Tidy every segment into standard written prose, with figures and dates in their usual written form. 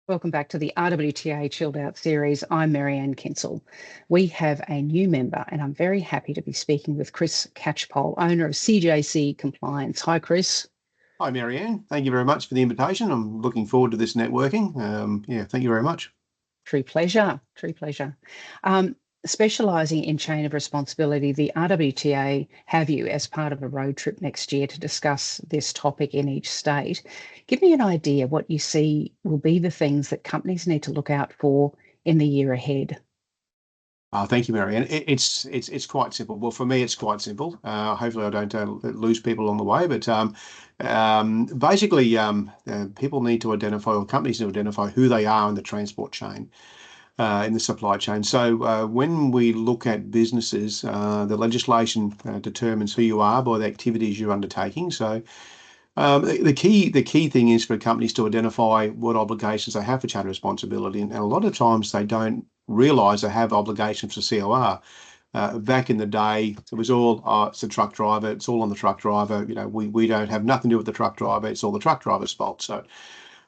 Welcome back to the RWTA Chilled Out series. I'm Marianne, Kintzel. We have a new member, and I'm very happy to be speaking with Chris Catchpole, owner of CJC Compliance. Hi, Chris. Hi, Marianne. Thank you very much for the invitation. I'm looking forward to this networking. Thank you very much. True pleasure. True pleasure. Specialising in chain of responsibility, the RWTA have you as part of a road trip next year to discuss this topic in each state. Give me an idea what you see will be the things that companies need to look out for in the year ahead. Thank you, Marianne. It's quite simple. Well, for me, it's quite simple. Hopefully, I don't lose people along the way. But basically, people need to identify, or companies need to identify who they are in the transport chain. In the supply chain. So when we look at businesses, the legislation determines who you are by the activities you're undertaking. So the key thing is for companies to identify what obligations they have for chain responsibility, and a lot of times they don't realise they have obligations for COR. Back in the day, it was all it's the truck driver. It's all on the truck driver. We don't have nothing to do with the truck driver. It's all the truck driver's fault. So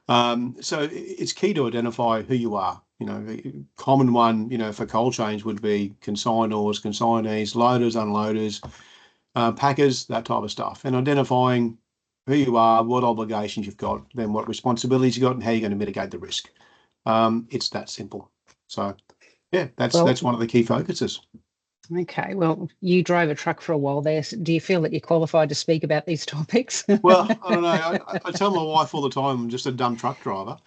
it's key to identify who you are. A common one, for cold chains would be consignors, consignees, loaders, unloaders, packers, that type of stuff, and identifying who you are, what obligations you've got, then what responsibilities you've got, and how you're going to mitigate the risk. It's that simple. So, yeah, that's one of the key focuses. Okay, well, you drove a truck for a while there. Do you feel that you're qualified to speak about these topics? Well, I don't know. I tell my wife all the time I'm just a dumb truck driver.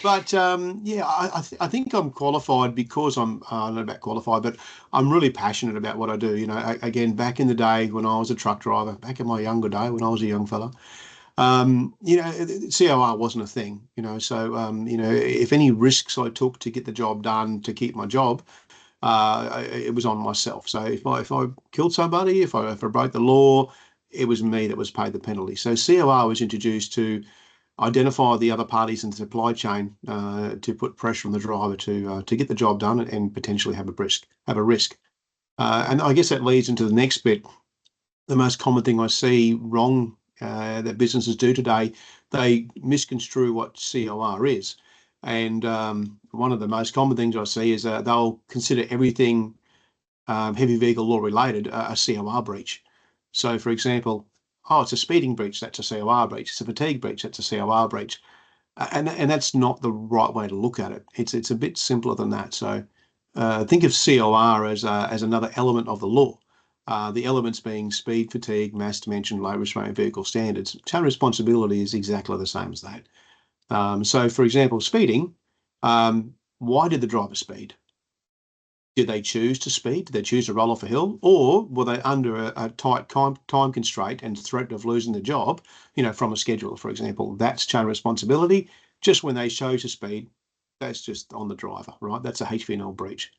But I think I'm qualified because I don't know about qualified, but I'm really passionate about what I do. Again, back in the day when I was a truck driver, back in my younger day when I was a young fella, COR wasn't a thing. So if any risks I took to get the job done to keep my job, it was on myself. So if I killed somebody, if I broke the law, it was me that was paid the penalty. So COR was introduced to identify the other parties in the supply chain to put pressure on the driver to get the job done and potentially have a risk. And I guess that leads into the next bit. The most common thing I see wrong that businesses do today, they misconstrue what COR is. And one of the most common things I see is they'll consider everything heavy vehicle law related a COR breach. So, for example, it's a speeding breach, that's a COR breach. It's a fatigue breach, that's a COR breach. And that's not the right way to look at it. It's a bit simpler than that. So think of COR as another element of the law. The elements being speed, fatigue, mass dimension, low restraint vehicle standards. Chain responsibility is exactly the same as that. So, for example, speeding, why did the driver speed? Did they choose to speed? Did they choose to roll off a hill? Or were they under a tight time constraint and threat of losing the job, from a scheduler, for example? That's chain responsibility. Just when they chose to speed, that's just on the driver, right? That's a HVNL breach.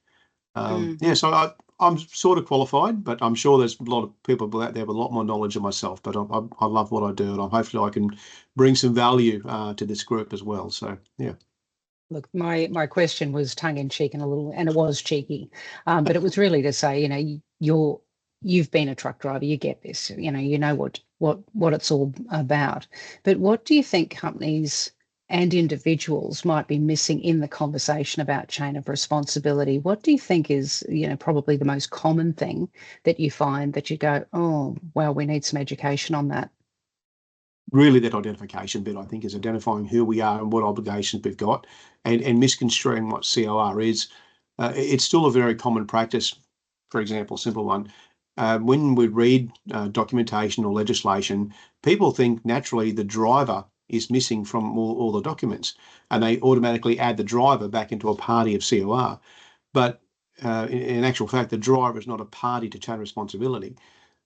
So I'm sort of qualified, but I'm sure there's a lot of people out there with a lot more knowledge than myself. But I love what I do, and hopefully I can bring some value to this group as well. So, yeah. Look, my question was tongue in cheek and it was cheeky, but it was really to say, you've been a truck driver, you get this, you know what it's all about. But what do you think companies and individuals might be missing in the conversation about chain of responsibility? What do you think is, probably the most common thing that you find that you go, oh, well, we need some education on that? Really, that identification bit, I think, is identifying who we are and what obligations we've got, and misconstruing what COR is. It's still a very common practice. For example, simple one. When we read documentation or legislation, people think naturally the driver is missing from all the documents, and they automatically add the driver back into a party of COR. But in actual fact, the driver is not a party to chain responsibility.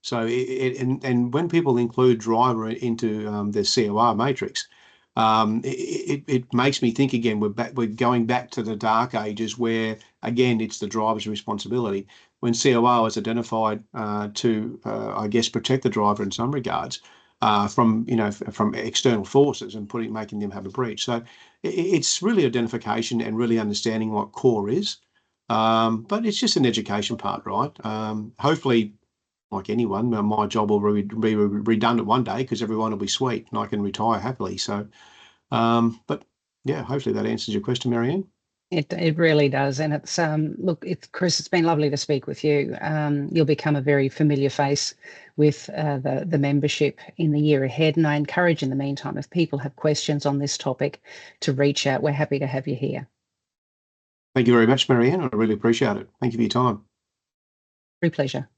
So, and when people include driver into their COR matrix, it makes me think again. We're going back to the dark ages where again it's the driver's responsibility. When COR is identified to, I guess, protect the driver in some regards from external forces and making them have a breach. So it's really identification and really understanding what core is. But it's just an education part, right? Hopefully, like anyone, my job will be redundant one day because everyone will be sweet and I can retire happily. So But yeah, hopefully that answers your question, Marianne. It really does, and it's look, Chris, it's been lovely to speak with you. You'll become a very familiar face with the membership in the year ahead, and I encourage in the meantime, if people have questions on this topic, to reach out. We're happy to have you here. Thank you very much, Marianne. I really appreciate it. Thank you for your time. Great pleasure.